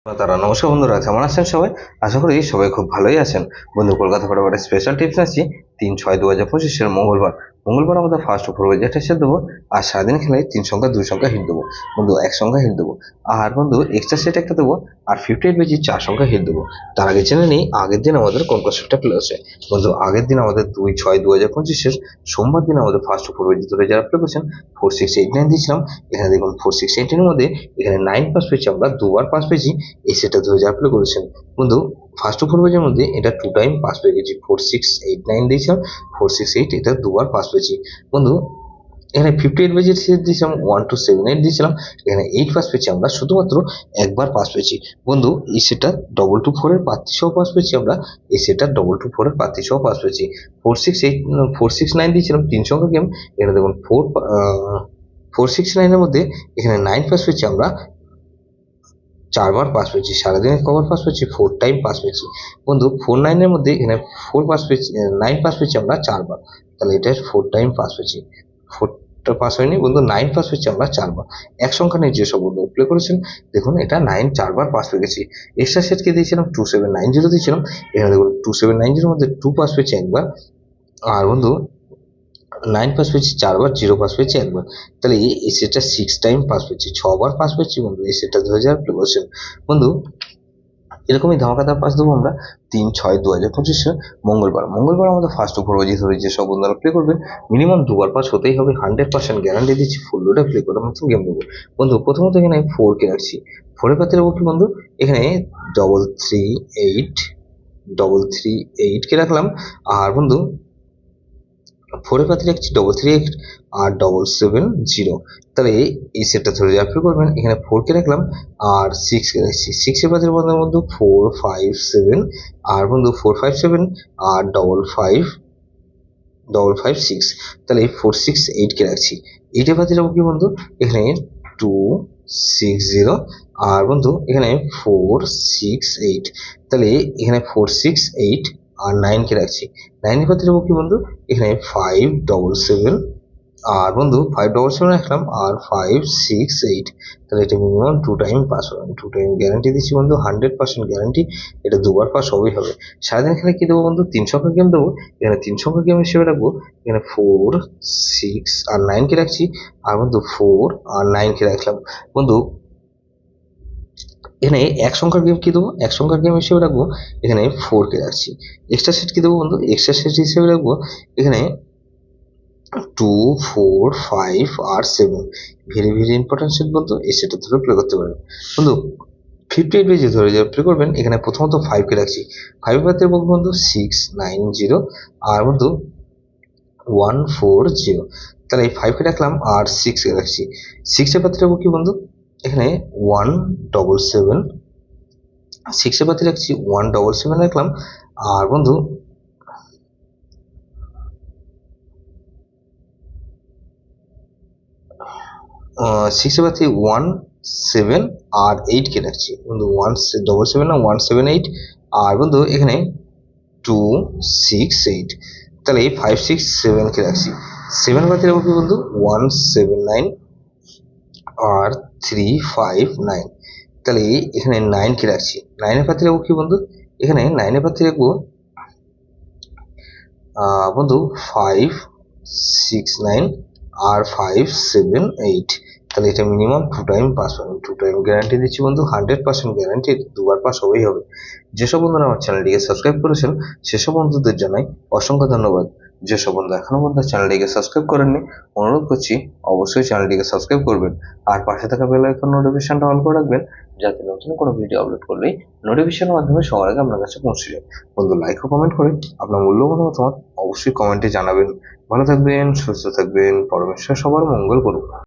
তারা নমস্কার বন্ধুরা, কেমন আছেন সবাই? আশা করি সবাই খুব ভালোই আছেন। বন্ধু, কলকাতা ফটোফটের স্পেশাল টিপস আছি 3/6/2025 মঙ্গলবার। আমাদের ফার্স্ট ওভার বাজেট এসে দেবো। আর সারাদিন খেলায় 3 সংখ্যা 2 সংখ্যা হিট দেবো বন্ধু, 1 সংখ্যা হিট দেবো। আর বন্ধু এক্সট্রা সেট একটা দেবো। আর 58 বেজি 4 সংখ্যা হিট দেবো। তার আগে জেনে নিই আগের দিন আমাদের কোন কনসেপ্টটা প্লে হচ্ছে। বন্ধু আগের দিন আমাদের 2/6/2025 সোমবার দিন আমাদের ফার্স্ট ওভার বাজেট ধরে যারা প্লে করছেন 4689 দিয়েছিলাম। এখানে দেখুন 4689 এর মধ্যে এখানে 9 পাস পেয়েছি, আমরা দুবার পাস পেয়েছি। এই সেটটা 2000 প্লে করেছেন বন্ধু। ফার্স্ট ওভার বাজের মধ্যে এটা 2 টাইম পাস পেয়ে গেছি। 4689 দিয়েছিলাম, 468 এটা দুবার পাস পেয়েছি বন্ধু। এখানে 58 বেজের সেট দিয়েছিলাম, 1278 দিয়েছিলাম। এখানে 8 পাস পেয়েছি, আমরা শুধুমাত্র একবার পাস পেয়েছি বন্ধু। এই সেটটা 224 এর প্রার্থী সহ পাস পেয়েছি আমরা। এই সেটটা 224 এর প্রার্থী সহ পাস পেয়েছি। 469 দিয়েছিলাম 3 সংখ্যা গেম। এখানে দেখুন 469 এর মধ্যে এখানে 9 পাস পেয়েছি, আমরা 4বার পাস পেয়েছি। সারাদিনে কবার পাস পেয়েছি? 4 টাইম পাস পেয়েছি বন্ধু। 49 এর মধ্যে এখানে 4 পাস পেয়েছি, 9 পাস পেয়েছি আমরা 4বার। তাহলে এটা 4 টাইম পাস পেয়েছি। 4টা পাস হয়নি বন্ধু, 9 পাস পেয়েছি আমরা 4বার। এক সংখ্যা নিয়ে যেসব বন্ধু প্লে করেছেন দেখুন এটা 9 4বার পাস পেয়ে গেছি। এক্সট্রা সেটকে দিয়েছিলাম 2790 দিয়েছিলাম। এখানে দেখুন 2790 এর মধ্যে 2 পাস পেয়েছি একবার। আর বন্ধু 9 পাস পেয়েছি 4বার, 0 পাস পেয়েছি একবার। তাহলে এই সেটটা 6 টাইম পাস পেয়েছি, 6বার পাস পেয়েছি বন্ধু। এই সেটটা 2000 প্লে করেছেন বন্ধু। এরকমই ধামাকাদার পাস দেবো আমরা 3/6/2025 মঙ্গলবার আমাদের ফার্স্ট ওভার বাজি ধরে যেসব বন্ধুরা প্লে করবেন মিনিমাম দুবার পাস হতেই হবে। 100% গ্যারান্টি দিচ্ছি, ফুল লোডে প্লে করার মতো গেম দেবো বন্ধু। প্রথমত এখানে 4 কে রাখছি। 4 এর পাতে রাখবো কি বন্ধু? এখানে 338 কে রাখলাম। আর বন্ধু 4 এর পাতে রাখছি 338 আর 770। তাহলে এই সেটটা ধরে আপনি করবেন। এখানে 4 কে রাখলাম আর 6 কে রাখছি। 6 এর পাতে বন্ধু 457 আর বন্ধু 457 আর 556। তাহলে 468 কে রাখছি। 8 এর পাতে যাবো কি বন্ধু? এখানে 260 আর বন্ধু এখানে 468। তাহলে এখানে 468 আর 9 কে রাখছি। 9 এর পাতে যাবো কি বন্ধু? এখানে 577 আর বন্ধু 577 রাখলাম আর 568। তাহলে এটা মিনিমাম 2 টাইম পাস হবে। 2 টাইম গ্যারান্টি দিচ্ছি বন্ধু, 100% গ্যারান্টি। এটা দুবার পাস হবেই হবে। সারাদিন খেলে কি দেবো বন্ধু? 3 সংখ্যা গেম দেবো। এখানে 3 সংখ্যা গেম হিসেবে রাখবো। এখানে 4 6 আর 9 কে রাখছি। আর বন্ধু 4 আর 9 কে রাখলাম বন্ধু। এখানে এক সংখ্যার গেম কি দেবো? এক সংখ্যার গেম হিসেবে রাখবো। এখানে 4 কে রাখছি। এক্সট্রা সেট কি দেবো বন্ধু? এক্সট্রা সেট হিসেবে রাখবো এখানে 2 4 5 আর 7। ভেরি ভেরি ইম্পর্টেন্ট সেট বন্ধু। এই সেটটা ধরে প্লে করতে পারবেন বন্ধু। 58 পেজে ধরে যে প্লে করবেন এখানে প্রথমত 5 কে রাখছি। 5 পাতে বন্ধু 690 আর বন্ধু 140। তাহলে এই 5 কে রাখলাম আর 6 কে রাখছি। 6 এর পাতে রাখবো কি বন্ধু? এখানে 177। 6 এর পাতে রাখছি 177 রাখলাম। আর বন্ধু 6 এর পাতে 17 আর 8 কে রাখছি বন্ধু। 177 না 178। আর বন্ধু এখানে 268। তাহলে 567 কে রাখছি। 7 পাতে রাখবো কি বন্ধু? 179 আর 359। তাহলে এখানে 9 কে রাখছি। 9 এর পাতে রাখবো কি বন্ধু? এখানে 9 এর পাতে রাখবো বন্ধু 569 আর 578। তাহলে এটা মিনিমাম 2 টাইম পাস হবে। 2 টাইম গ্যারান্টি দিচ্ছি বন্ধু, 100% গ্যারান্টি। দুবার পাস হবেই হবে। যেসব বন্ধুরা আমার চ্যানেলটিকে সাবস্ক্রাইব করেছেন সেসব বন্ধুদের জানাই অসংখ্য ধন্যবাদ। যেসব বন্ধু এখনো পর্যন্ত চ্যানেলটিকে সাবস্ক্রাইব করেননি অনুরোধ করছি অবশ্যই চ্যানেলটিকে সাবস্ক্রাইব করবেন। আর পাশে থাকা বেল আইকন নোটিফিকেশনটা অন করে রাখবেন, যাতে নতুন কোনো ভিডিও আপলোড করলেই নোটিফিকেশনের মাধ্যমে সবার আগে আপনার কাছে পৌঁছে যায়। বন্ধু লাইক ও কমেন্ট করে আপনার মূল্যবান মতামত অবশ্যই কমেন্টে জানাবেন। ভালো থাকবেন, সুস্থ থাকবেন, পরমেশ্বর সবার মঙ্গল করুন।